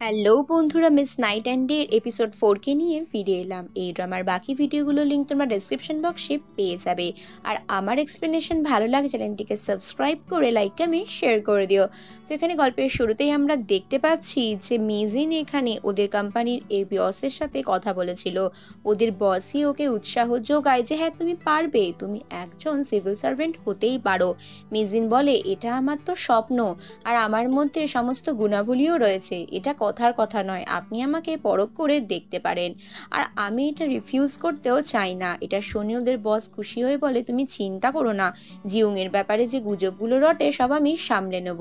Hello বন্ধুরা, miss night and day episode 4 কে নিয়ে ফিরে এলাম। এই ড্রামার বাকি ভিডিওগুলোর লিঙ্ক তোমরা ডেসক্রিপশন বক্সে পেয়ে যাবে। আর আমার এক্সপ্লেনেশন ভালো লাগে চ্যানেলটিকে সাবস্ক্রাইব করে লাইক কমেন্ট শেয়ার করে দিও। তো এখানে গল্পের শুরুতেই আমরা দেখতে পাচ্ছি যে মিজিন এখানে ওদের কোম্পানির এই বসের সাথে কথা বলেছিল। ওদের বসই ওকে উৎসাহ যোগায় যে হ্যাঁ তুমি পারবে, তুমি একজন সিভিল সার্ভেন্ট হতেই পারো। মিজিন বলে এটা আমার তো স্বপ্ন, আর আমার মধ্যে সমস্ত গুণাবলীও রয়েছে, এটা কথার কথা নয়, আপনি আমাকে পরখ করে দেখতে পারেন। আর আমি এটা রিফিউজ করতেও চাই না। এটা শুনে ওদের বস খুশি হয়ে বলে তুমি চিন্তা করো না, জিউং এর ব্যাপারে যে গুজবগুলো রটে সব আমি সামলে নেব।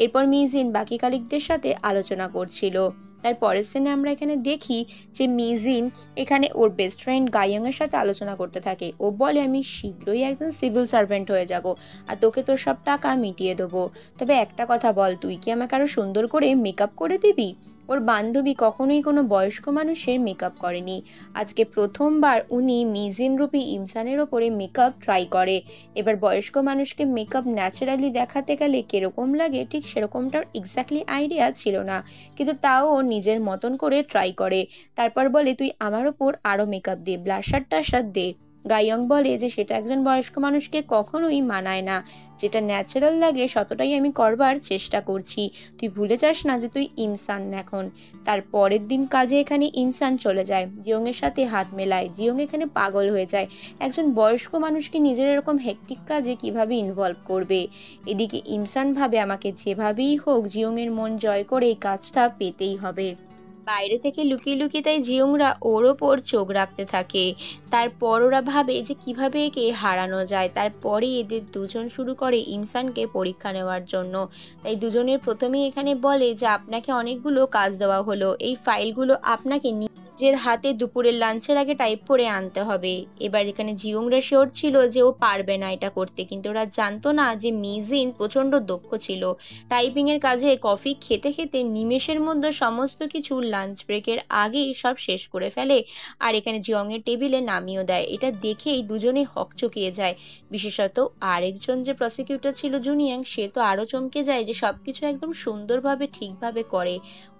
এরপর মিজিন বাকি কালিকদের সাথে আলোচনা করছিল। তার পরের সিনে আমরা এখানে দেখি যে মিজিন এখানে ওর বেস্ট ফ্রেন্ড গাইয়ং এর সাথে আলোচনা করতে থাকে। ও বলে আমি শীঘ্রই একজন সিভিল সার্ভেন্ট হয়ে যাব, আর তোকে তোর সব টাকা মিটিয়ে দেবো। তবে একটা কথা বল, তুই কি আমাকে আরো সুন্দর করে মেকআপ করে দিবি? ওর বান্ধবী কখনোই কোনো বয়স্ক মানুষের মেকআপ করেনি। আজকে প্রথমবার উনি মিজিন রূপী ইমসানের ওপরে মেকআপ ট্রাই করে। এবার বয়স্ক মানুষকে মেকআপ ন্যাচারালি দেখাতে গেলে কিরকম লাগে ঠিক সেরকমটার এক্স্যাক্টলি আইডিয়া ছিল না, কিন্তু তাও ও নিজের মতন করে ট্রাই করে। তারপর বলে তুই আমার ওপর আরও মেকআপ দে, ব্লাশার টাশার দে। গাইয়ং বলে যে সেটা একজন বয়স্ক মানুষকে কখনোই মানায় না, যেটা ন্যাচারাল লাগে ততটাই আমি করবার চেষ্টা করছি। তুই ভুলে যাস না যে তুই ইমসান এখন। তার পরের দিন কাজে এখানে ইমসান চলে যায়, জিওং এর সাথে হাত মেলায়। জিওং এখানে পাগল হয়ে যায়, একজন বয়স্ক মানুষকে নিজের এরকম হেক্টিক কাজে কিভাবে ইনভলভ করবে। এদিকে ইমসান ভাবে আমাকে যেভাবেই হোক জিওং এর মন জয় করে এই কাজটা পেতেই হবে। বাইরে থেকে লুকিয়ে লুকিয়ে তাই জিওংরা ওর ওপর চোখ রাখতে থাকে। তারপর ওরা ভাবে যে কিভাবে একে হারানো যায়। তারপরে এদের দুজন শুরু করে ইমসানকে পরীক্ষা নেওয়ার জন্য। তাই দুজনের প্রথমেই এখানে বলে যে আপনাকে অনেকগুলো কাজ দেওয়া হলো, এই ফাইলগুলো আপনাকে নিজের হাতে দুপুরের লাঞ্চের আগে টাইপ করে আনতে হবে। এবার এখানে জিওংরা শিওর ছিল যে ও পারবে না এটা করতে, কিন্তু ওরা জানতো না যে মিজিন প্রচণ্ড দক্ষ ছিল। টাইপিংয়ের কাজে কফি খেতে খেতে নিমেষের মধ্যে সমস্ত কিছু লাঞ্চ ব্রেকের আগেই সব শেষ করে ফেলে, আর এখানে জিওংয়ের টেবিলে নামিয়েও দেয়। এটা দেখেই দুজনেই হকচকিয়ে যায়। বিশেষত আরেকজন যে প্রসিকিউটর ছিল জুনিয়াং, সে তো আরও চমকে যায় যে সব কিছু একদম সুন্দরভাবে ঠিকভাবে করে।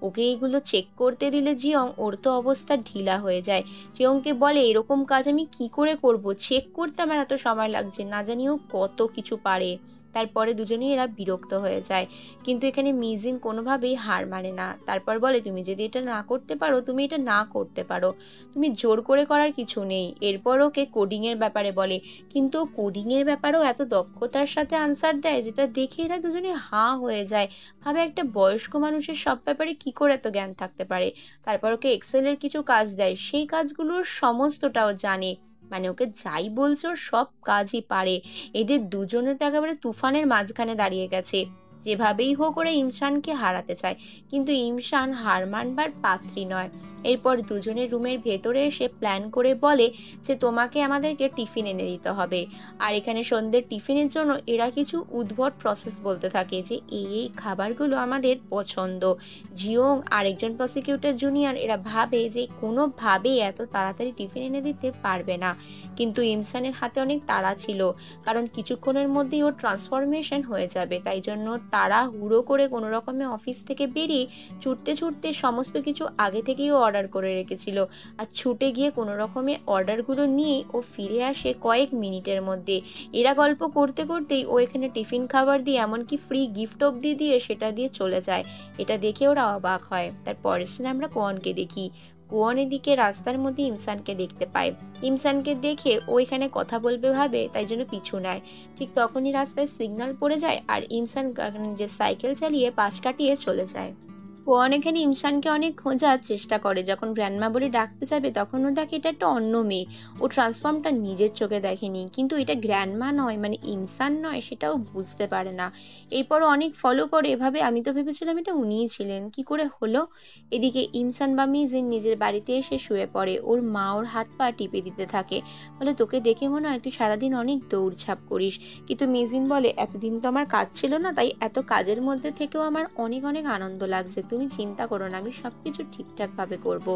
ওকে এইগুলো চেক করতে দিলে জিওং ওর তো অবস্থা ঢিলা হয়ে যায়। জিওংকে বলে এরকম কাজ আমি কি করে করব, চেক করতে আমার এত সময় লাগছে, না জানিও কত কিছু পারে। তারপরে দুজনেই এরা বিরক্ত হয়ে যায়, কিন্তু এখানে মিজিন কোনোভাবেই হার মানে না। তারপর বলে তুমি যদি এটা না করতে পারো তুমি এটা না করতে পারো, তুমি জোর করে করার কিছু নেই। এরপর ওকে কোডিংয়ের ব্যাপারে বলে, কিন্তু কোডিংয়ের ব্যাপারেও এত দক্ষতার সাথে আনসার দেয় যেটা দেখে এরা দুজনে হাঁ হয়ে যায়। ভাবে একটা বয়স্ক মানুষের সব ব্যাপারে কি করে এত জ্ঞান থাকতে পারে। তারপর ওকে এক্সেলের কিছু কাজ দেয়, সেই কাজগুলোর সমস্তটাও জানে, মানে ওকে যাই বলছে ওর সব কাজই পারে। এদের দুজনে তো একেবারে তুফানের মাঝখানে দাঁড়িয়ে গেছে। যেভাবেই হোক ওরা ইমসানকে হারাতে চায়, কিন্তু ইমসান হার মানবার পাত্রী নয়। এরপর দুজনের রুমের ভেতরে এসে প্ল্যান করে বলে যে তোমাকে আমাদেরকে টিফিন এনে দিতে হবে। আর এখানে সন্ধ্যের টিফিনের জন্য এরা কিছু উদ্ভট প্রসেস বলতে থাকে যে এই খাবারগুলো আমাদের পছন্দ। জিওং আর একজন প্রসিকিউটর জুনিয়র এরা ভাবে যে কোনোভাবেই এত তাড়াতাড়ি টিফিন এনে দিতে পারবে না, কিন্তু ইমসানের হাতে অনেক তাড়া ছিল, কারণ কিছুক্ষণের মধ্যেই ওর ট্রান্সফরমেশন হয়ে যাবে। তাই জন্য তারা হুড়ো করে কোনো রকমে অফিস থেকে বেরিয়ে ছুটতে ছুটতে সমস্ত কিছু আগে থেকেই ও অর্ডার করে রেখেছিল, আর ছুটে গিয়ে কোনো রকমে অর্ডারগুলো নিয়ে ও ফিরে আসে কয়েক মিনিটের মধ্যে। এরা গল্প করতে করতেই ও এখানে টিফিন খাবার দিয়ে এমনকি ফ্রি গিফট অবধি দিয়ে সেটা দিয়ে চলে যায়। এটা দেখে ওরা অবাক হয়। তার পরের সিনে আমরা কোয়ানকে দেখি। কোয়ান এদিকে রাস্তার মধ্যে ইমসানকে দেখতে পায়। ইমসানকে দেখে ও এখানে কথা বলবে ভাবে, তাই জন্য পিছু নেয়। ঠিক তখনই রাস্তায় সিগন্যাল পড়ে যায়, আর ইমসান নিজের সাইকেল চালিয়ে পাশ কাটিয়ে চলে যায়। কোয়ান এখানে ইমসানকে অনেক খোঁজার চেষ্টা করে, যখন গ্র্যান্ডমা বলে ডাকতে যাবে তখন ও দেখে এটা একটা অন্য মেয়ে। ও ট্রান্সফর্মটা নিজের চোখে দেখেনি, কিন্তু এটা গ্র্যান্ডমা নয়, মানে ইমসান নয়, সেটাও বুঝতে পারে না। এরপরও অনেক ফলো করে, এভাবে আমি তো ভেবেছিলাম এটা উনিই ছিলেন, কি করে হলো। এদিকে ইমসান বা মিজিন নিজের বাড়িতে এসে শুয়ে পড়ে। ওর মা ওর হাত পা টিপে দিতে থাকে, বলে তোকে দেখে মনে হয় তুই সারাদিন অনেক দৌড়ঝাঁপ করিস। কিন্তু মিজিন বলে এতদিন তো আমার কাজ ছিল না, তাই এত কাজের মধ্যে থেকেও আমার অনেক অনেক আনন্দ লাগছে, তুমি চিন্তা করো না, আমি সব কিছু ঠিকঠাকভাবে করব।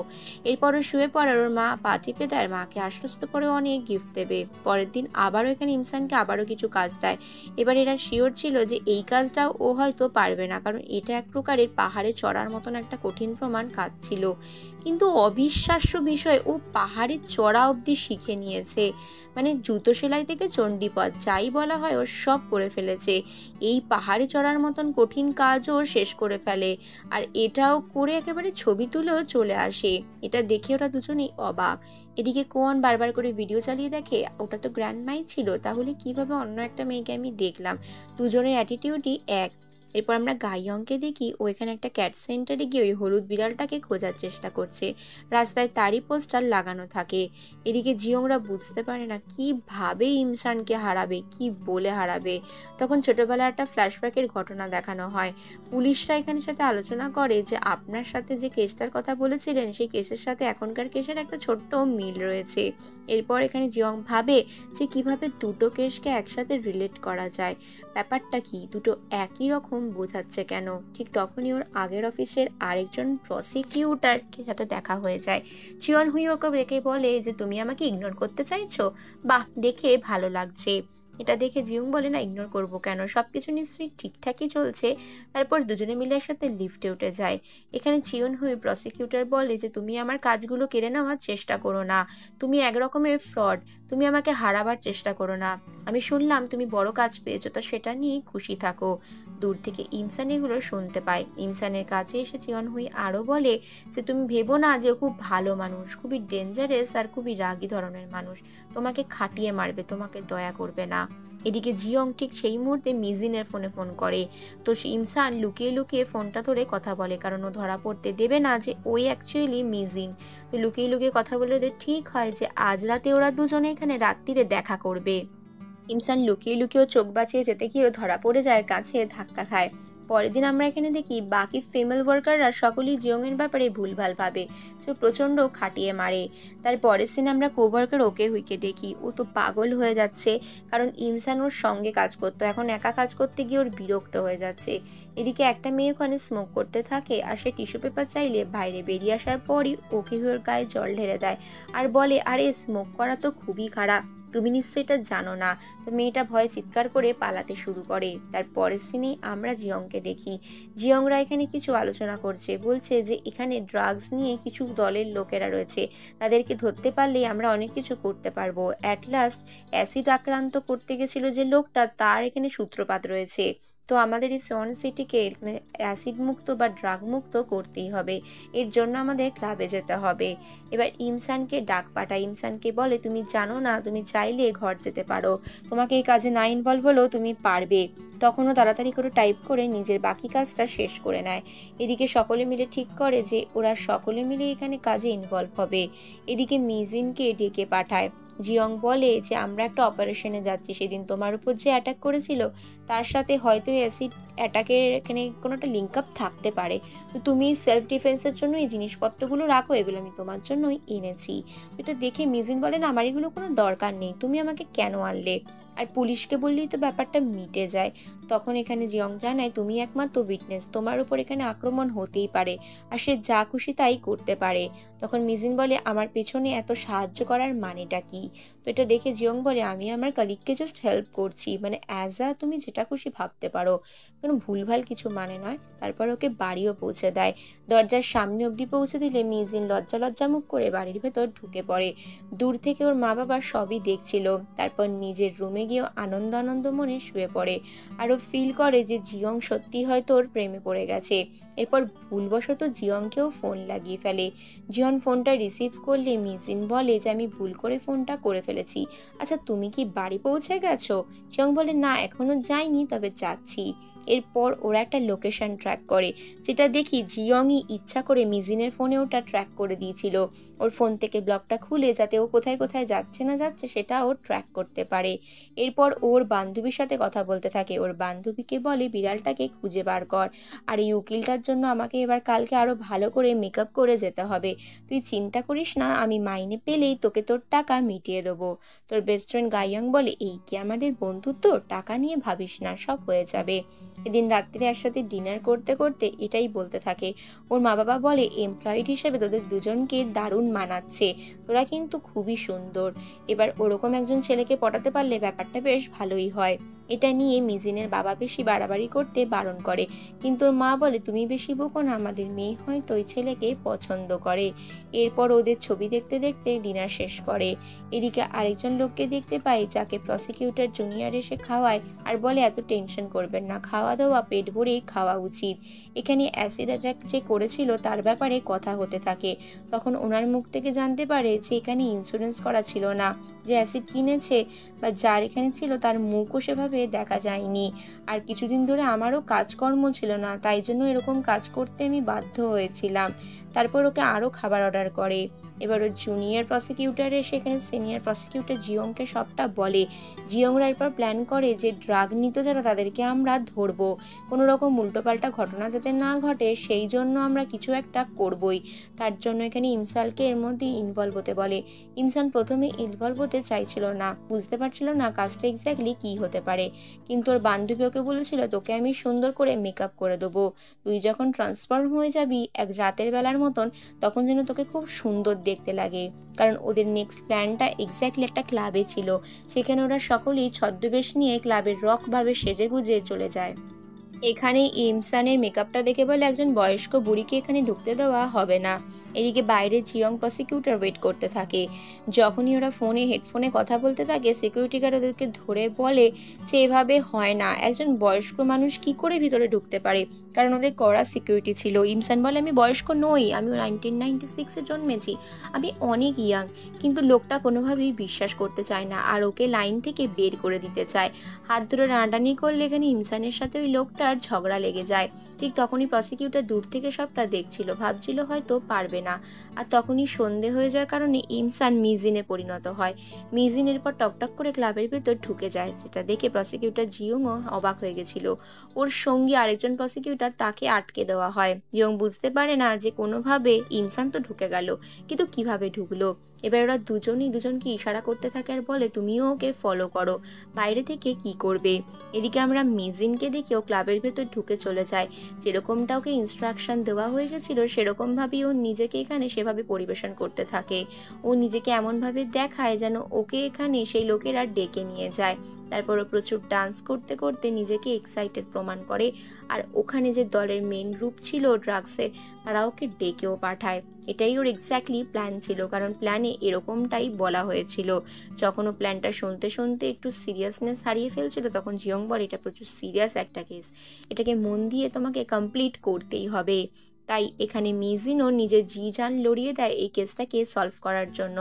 এরপরও শুয়ে পড়ার ওর মা পা টিপে দেয়, মাকে আশ্বস্ত করে অনেক গিফট দেবে। পরের দিন আবারও এখানে ইমসানকে আবারও কিছু কাজ দেয়। এবার এরা শিওর ছিল যে এই কাজটাও ও হয়তো পারবে না, কারণ এটা এক প্রকারের পাহাড়ে চড়ার মতন একটা কঠিন প্রমাণ কাজ ছিল। কিন্তু অবিশ্বাস্য বিষয়, ও পাহাড়ে চড়া অবধি শিখে নিয়েছে। মানে জুতো সেলাই থেকে চণ্ডীপদ যাই বলা হয় ও সব করে ফেলেছে। এই পাহাড়ে চড়ার মতন কঠিন কাজও শেষ করে ফেলে, আর এটাও করে একেবারে ছবি তুলেও চলে আসে। এটা দেখে ওরা দুজনেই অবাক। এদিকে কোন বারবার করে ভিডিও চালিয়ে দেখে, ওটা তো গ্র্যান্ড মাই ছিল, তাহলে কিভাবে অন্য একটা মেয়েকে আমি দেখলাম? দুজনের অ্যাটিটিউডই এক। এরপর আমরা গাইয়ংকে দেখি, ও এখানে একটা ক্যাট সেন্টারে গিয়ে ওই হলুদ বিড়ালটাকে খোঁজার চেষ্টা করছে। রাস্তায় তারই পোস্টার লাগানো থাকে। এদিকে জিয়ংরা বুঝতে পারে না কিভাবে ইমসানকে হারাবে, কি বলে হারাবে। তখন ছোটবেলায় একটা ফ্ল্যাশব্যাকের ঘটনা দেখানো হয়। পুলিশরা এখানে সাথে আলোচনা করে যে আপনার সাথে যে কেসটার কথা বলেছিলেন, সেই কেসের সাথে এখনকার কেসের একটা ছোট্ট মিল রয়েছে। এরপর এখানে জিয়ং ভাবে যে কিভাবে দুটো কেসকে একসাথে রিলেট করা যায়। ব্যাপারটা কি, দুটো একই রকম বোঝাচ্ছে কেন? ঠিক তখনই ওর আগের অফিসের আরেকজন প্রসিকিউটার সাথে দেখা হয়ে যায়। চিয়ন হুই ওকে দেখে বলে যে তুমি আমাকে ইগনোর করতে চাইছো? বাহ, দেখে ভালো লাগছে। এটা দেখে জিয়ং বলে, না ইগনোর করবো কেন, সবকিছু নিশ্চয়ই ঠিকঠাকই চলছে। তারপর দুজনে মিলে একসাথে লিফটে উঠে যায়। এখানে চিয়ন হুই প্রসিকিউটর বলে যে তুমি আমার কাজগুলো কেড়ে নেওয়ার চেষ্টা করো না, তুমি এক রকমের ফ্রড, তুমি আমাকে হারাবার চেষ্টা করো না। আমি শুনলাম তুমি বড় কাজ পেয়েছো, তো সেটা নিয়ে খুশি থাকো। দূর থেকে ইমসান এগুলো শুনতে পায়। ইমসানের কাছে এসে চিয়ন হুই আরও বলে যে তুমি ভেবো না যে ও খুব ভালো মানুষ, খুবই ডেঞ্জারাস আর খুবই রাগী ধরনের মানুষ, তোমাকে খাটিয়ে মারবে, তোমাকে দয়া করবে না। এদিকে জিয়ং ঠিক সেই মুহূর্তে মিজিনের ফোনে ফোন করে। তো ইমসান লুকিয়ে লুকিয়ে ফোনটা ধরে কথা বলে, কারণ ও ধরা পড়তে দেবে না যে ওই অ্যাকচুয়ালি মিজিন। তো লুকিয়ে লুকিয়ে কথা বলে ওদের ঠিক হয় যে আজ রাতে ওরা দুজনে এখানে রাত্রিরে দেখা করবে। ইমসান লুকিয়ে লুকিয়েও চোখ বাঁচিয়ে যেতে গিয়েও ধরা পড়ে যায়, কাছে ধাক্কা খায়। পরের দিন আমরা এখানে দেখি বাকি ফিমেল ওয়ার্কাররা সকলেই জিয়ংয়ের ব্যাপারে ভুলভাল ভাবে, সে প্রচণ্ড খাটিয়ে মারে। তার পরের সিনে আমরা কোওয়ার্কার ওকে হুইকে দেখি, ও তো পাগল হয়ে যাচ্ছে, কারণ ইমসান ওর সঙ্গে কাজ করতো, এখন একা কাজ করতে গিয়ে ওর বিরক্ত হয়ে যাচ্ছে। এদিকে একটা মেয়ে ওখানে স্মোক করতে থাকে, আর সে টিস্যু পেপার চাইলে বাইরে বেরিয়ে আসার পরই ওকে হুয়ের গায়ে জল ঢেলে দেয়, আর বলে আরে স্মোক করা তো খুবই খারাপ, তুমি নিশ্চয়ই এটা জানো না। তো মেয়েটা ভয়ে চিৎকার করে পালাতে শুরু করে। তার পরের সিনেই আমরা জিয়ংকে দেখি। জিয়ংরা এখানে কিছু আলোচনা করছে, বলছে যে এখানে ড্রাগস নিয়ে কিছু দলের লোকেরা রয়েছে, তাদেরকে ধরতে পারলেই আমরা অনেক কিছু করতে পারবো। অ্যাট লাস্ট অ্যাসিড আক্রান্ত করতে গেছিল যে লোকটা, তার এখানে সূত্রপাত রয়েছে। তো আমাদের এই সোয়ান সিটিকে অ্যাসিড মুক্ত বা ড্রাগ মুক্ত করতেই হবে, এর জন্য আমাদের ক্লাবে যেতে হবে। এবার ইমসানকে ডাক পাঠায়, ইমসানকে বলে তুমি জানো না, তুমি চাইলে ঘর যেতে পারো, তোমাকে এই কাজে না ইনভলভ হলেও তুমি পারবে। তখনও তাড়াতাড়ি করে টাইপ করে নিজের বাকি কাজটা শেষ করে নেয়। এদিকে সকলে মিলে ঠিক করে যে ওরা সকলে মিলে এখানে কাজে ইনভলভ হবে। এদিকে মিজিনকে ডেকে পাঠায়। জিয়ং বলে যে আমরা একটা অপারেশনে যাচ্ছি, সেদিন তোমার উপর যে অ্যাটাক করেছিল তার সাথে হয়তো অ্যাসিড অ্যাটাকের এখানে কোনো একটা লিঙ্ক আপ থাকতে পারে। তো তুমি সেলফ ডিফেন্সের জন্য এই জিনিসপত্রগুলো রাখো, এগুলো আমি তোমার জন্যই এনেছি। এটা দেখে মিজিন বলে না, আমার এগুলো কোনো দরকার নেই, তুমি আমাকে কেন আনলে, আর পুলিশকে বললেই তো ব্যাপারটা মিটে যায়। তখন এখানে জিয়ং জানায় তুমি একমাত্র উইটনেস, তোমার উপর এখানে আক্রমণ হতেই পারে, আর সে যা খুশি তাই করতে পারে। তখন মিজিন বলে আমার পেছনে এত সাহায্য করার মানেটা কি? তো এটা দেখে জিয়ং বলে আমি আমার কলিগকে জাস্ট হেল্প করছি, মানে অ্যাজ আ তুমি যেটা খুশি ভাবতে পারো, কোনো ভুলভাল কিছু মানে নয়। তারপর ওকে বাড়িও পৌঁছে দেয়। দরজার সামনে অবধি পৌঁছে দিলে মিজিন লজ্জা লজ্জা মুখ করে বাড়ির ভেতর ঢুকে পড়ে। দূর থেকে ওর মা বাবা সবই দেখছিল। তারপর নিজের রুমে গিয়েও আনন্দ আনন্দ মনে শুয়ে পড়ে, আরও ফিল করে যে জিয়ং সত্যি হয়তো ওর প্রেমে পড়ে গেছে। এরপর ভুলবশত জিয়ংকেও ফোন লাগিয়ে ফেলে। জিয়ন ফোনটা রিসিভ করলে মিজিন বলে যে আমি ভুল করে ফোনটা করে ফেলেছি, আচ্ছা তুমি কি বাড়ি পৌঁছে গেছো? জিয়ং বলে না এখনো যাইনি, তবে যাচ্ছি। এরপর ওরা একটা লোকেশন ট্র্যাক করে, যেটা দেখি জিয়ংই ইচ্ছা করে মিজিনের ফোনে ওটা ট্র্যাক করে দিয়েছিল, ওর ফোন থেকে ব্লকটা খুলে, যাতে ও কোথায় কোথায় যাচ্ছে না যাচ্ছে সেটা ও ট্র্যাক করতে পারে। এরপর ওর বান্ধবীর সাথে কথা বলতে থাকে, ওর বান্ধবীকে বলে বিড়ালটাকে খুঁজে বার কর, আর এই উকিলটার জন্য আমাকে এবার কালকে আরও ভালো করে মেকআপ করে যেতে হবে। তুই চিন্তা করিস না, আমি মাইনে পেলেই তোকে তোর টাকা মিটিয়ে দেবো। তোর বেস্ট ফ্রেন্ড গাইয়াং বলে, এই কি আমাদের বন্ধুত্ব, টাকা নিয়ে ভাবিস না, সব হয়ে যাবে। এদিন রাত্রে একসাথে ডিনার করতে করতে এটাই বলতে থাকে। ওর মা বাবা বলে, এমপ্লয়েড হিসেবে তোদের দুজনকে দারুণ মানাচ্ছে, তোরা কিন্তু খুবই সুন্দর, এবার ওরকম একজন ছেলেকে পটাতে পারলে ব্যাপারটা বেশ ভালোই হয়। এটা নিয়ে মিজিনের বাবা বেশি বাড়াবাড়ি করতে বারণ করে, কিন্তু ওর মা বলে, তুমি বেশি বকো না, আমাদের মেয়ে হয়তো ওই ছেলেকে পছন্দ করে। এরপর ওদের ছবি দেখতে দেখতে ডিনার শেষ করে। এদিকে আরেকজন লোককে দেখতে পাই, যাকে প্রসিকিউটর জুনিয়র এসে খাওয়ায় আর বলে, এত টেনশন করবেন না, খাওয়া দাওয়া পেট ভরেই খাওয়া উচিত। এখানে অ্যাসিড অ্যাটাক যে করেছিল তার ব্যাপারে কথা হতে থাকে। তখন ওনার মুখ থেকে জানতে পারে যে এখানে ইন্স্যুরেন্স করা ছিল না, যে অ্যাসিড কিনেছে বা যার এখানে ছিল তার মুখও সেভাবে দেখা যায়নি। আর কিছুদিন ধরে আমারও কাজকর্ম ছিল না, তাই জন্য এরকম কাজ করতে আমি বাধ্য হয়েছিলাম। তারপর ওকে আরও খাবার অর্ডার করে। এবার ওর জুনিয়র প্রসিকিউটর এসে এখানে সিনিয়র প্রসিকিউটর জিয়ংকে সবটা বলে। জিয়ংরা এরপর প্ল্যান করে যে ড্রাগ নিত যারা তাদেরকে আমরা ধরবো, কোনো রকম উল্টোপাল্টা ঘটনা যাতে না ঘটে সেই জন্য আমরা কিছু একটা করবই। তার জন্য এখানে ইমসানকে এর মধ্যে ইনভলভ হতে বলে। ইমসান প্রথমে ইনভলভ হতে চাইছিল না, বুঝতে পারছিল না কাজটা এক্স্যাক্টলি কী হতে পারে, কিন্তু ওর বান্ধবী ওকে বলেছিল, তোকে আমি সুন্দর করে মেকআপ করে দেবো, তুই যখন ট্রান্সফর্ম হয়ে যাবি এক রাতের বেলার মতন, তখন যেন তোকে খুব সুন্দর দেখতে লাগে। কারণ ওদের নেক্সট প্ল্যানটা এক্স্যাক্টলি একটা ক্লাবে ছিল, সেখানে ওরা সকলেই ছদ্মবেশ নিয়ে ক্লাবের রকভাবে সেজে গুজে চলে যায়। এখানে ইমসানের মেকআপটা দেখে বলে, একজন বয়স্ক বুড়িকে এখানে ঢুকতে দেওয়া হবে না। এদিকে বাইরে জিয়ং প্রসিকিউটর ওয়েট করতে থাকে। যখনই ওরা হেডফোনে কথা বলতে থাকে, সিকিউরিটি গার্ড ওদেরকে ধরে বলে যে এভাবে হয় না, একজন বয়স্ক মানুষ কি করে ভিতরে ঢুকতে পারে, কারণ ওদের কড়া সিকিউরিটি ছিল। ইমসান বলে, আমি বয়স্ক নই, আমি 1996-এ জন্মেছি, আমি অনেক ইয়াং। কিন্তু লোকটা কোনোভাবেই বিশ্বাস করতে চায় না আর ওকে লাইন থেকে বের করে দিতে চায়। হাত ধরে টানাটানি করলে এখানে ইমসানের সাথে ওই লোকটার ঝগড়া লেগে যায়। ঠিক তখনই প্রসিকিউটর দূর থেকে সবটা দেখছিল, ভাবছিল হয়তো পারবে না। আর তখনই সন্ধে হয়ে যাওয়ার কারণে ইমসান মিজিনে পরিণত হয়। মিজিন এরপর টকটক করে ক্লাবের ভেতর ঢুকে যায়, যেটা দেখে প্রসিকিউটর জিয়ংও অবাক হয়ে গেছিল। ওর সঙ্গী আরেকজন প্রসিকিউটর তাকে আটকে দেওয়া হয়। জিয়ং বুঝতে পারে না যে কোনোভাবে ইমসান তো ঢুকে গেল, কিন্তু কিভাবে ঢুকলো। এবার ওরা দুজনই দুজনকে ইশারা করতে থাকে আর বলে, তুমিও ওকে ফলো করো, বাইরে থেকে কি করবে। এদিকে আমরা মিজিনকে দেখেও ক্লাবের ভেতর ঢুকে চলে যায়। যেরকমটা ওকে ইনস্ট্রাকশন দেওয়া হয়ে গেছিল সেরকমভাবেই ও নিজেকে এখানে সেভাবে পরিবেশন করতে থাকে। ও নিজেকে এমনভাবে দেখায় যেন ওকে এখানে সেই লোকেরা ডেকে নিয়ে যায়। তারপর ও প্রচুর ডান্স করতে করতে নিজেকে এক্সাইটেড প্রমাণ করে। আর ওখানে যে দলের মেন গ্রুপ ছিল ড্রাগসের, তারা ওকে ডেকেও পাঠায়। এটাই ওর এক্স্যাক্টলি প্ল্যান ছিল, কারণ প্ল্যানে এরকমটাই বলা হয়েছিল। যখন ও প্ল্যানটা শুনতে শুনতে একটু সিরিয়াসনেস হারিয়ে ফেলছিল, তখন জিয়ং বলে, এটা প্রচুর সিরিয়াস একটা কেস, এটাকে মন দিয়ে তোমাকে কমপ্লিট করতেই হবে। তাই এখানে মিজিনও নিজের জি জান লড়িয়ে দেয় এই কেসটাকে সলভ করার জন্য।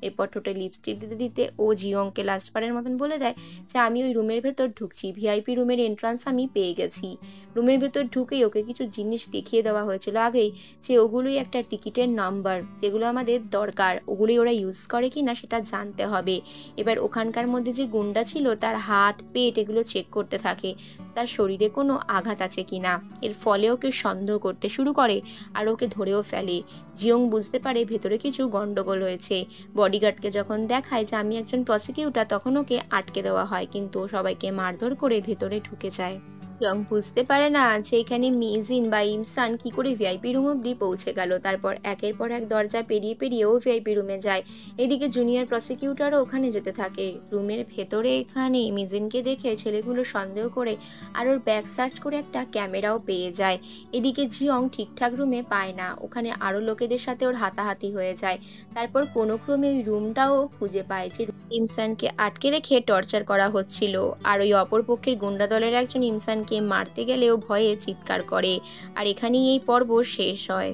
এরপর ঠোঁটে লিপস্টিক দিতে দিতে ও জিয়ংকে লাস্টবারের মতন বলে দেয় যে আমি ওই রুমের ভেতর ঢুকছি, ভিআইপি রুমের এন্ট্রান্স আমি পেয়ে গেছি। রুমের ভেতর ঢুকেই ওকে কিছু জিনিস দেখিয়ে দেওয়া হয়েছিল আগেই, যে ওগুলোই একটা টিকিটের নাম্বার, যেগুলো আমাদের দরকার, ওগুলোই ওরা ইউজ করে কি না সেটা জানতে হবে। এবার ওখানকার মধ্যে যে গুন্ডা ছিল তার হাত পেট এগুলো চেক করতে থাকে, তার শরীরে কোনো আঘাত আছে কিনা। এর ফলে ওকে সন্দেহ করতে শুরু করে আর ওকে ধরেও ফেলে। জিয়ং বুঝতে পারে ভেতরে কিছু গন্ডগোল হয়েছে। বডিগার্ডকে যখন দেখায় যে আমি একজন প্রসিকিউটর, তখন ওকে আটকে দেওয়া হয়, কিন্তু সবাইকে মারধর করে ভেতরে ঢুকে যায়। জিয়ং বুঝতে পারে না যে এখানে মিজিন বা ইমসান কি করে ভিআইপি রুম অব্দি পৌঁছে গেল। তারপর একের পর এক দরজা পেরিয়ে পেরিয়ে ও ভিআইপি রুমে যায়। এদিকে জুনিয়র প্রসিকিউটরও ওখানে যেতে থাকে। রুমের ভেতরে এখানে মিজিনকে দেখে ছেলেগুলো সন্দেহ করে আর ওর ব্যাগ সার্চ করে একটা ক্যামেরাও পেয়ে যায়। এদিকে জিয়ং ঠিকঠাক রুমে পায় না, ওখানে আরও লোকেদের সাথে ওর হাতাহাতি হয়ে যায়। তারপর কোনো ক্রমে ওই রুমটাও খুঁজে পায়, যে ইমসানকে আটকে রেখে টর্চার করা হচ্ছিল। আর ওই অপরপক্ষের গুন্ডা দলের একজন ইমসানকে মারতে গেলেও ভয়ে চিৎকার করে। আর এখানেই এই পর্ব শেষ হয়।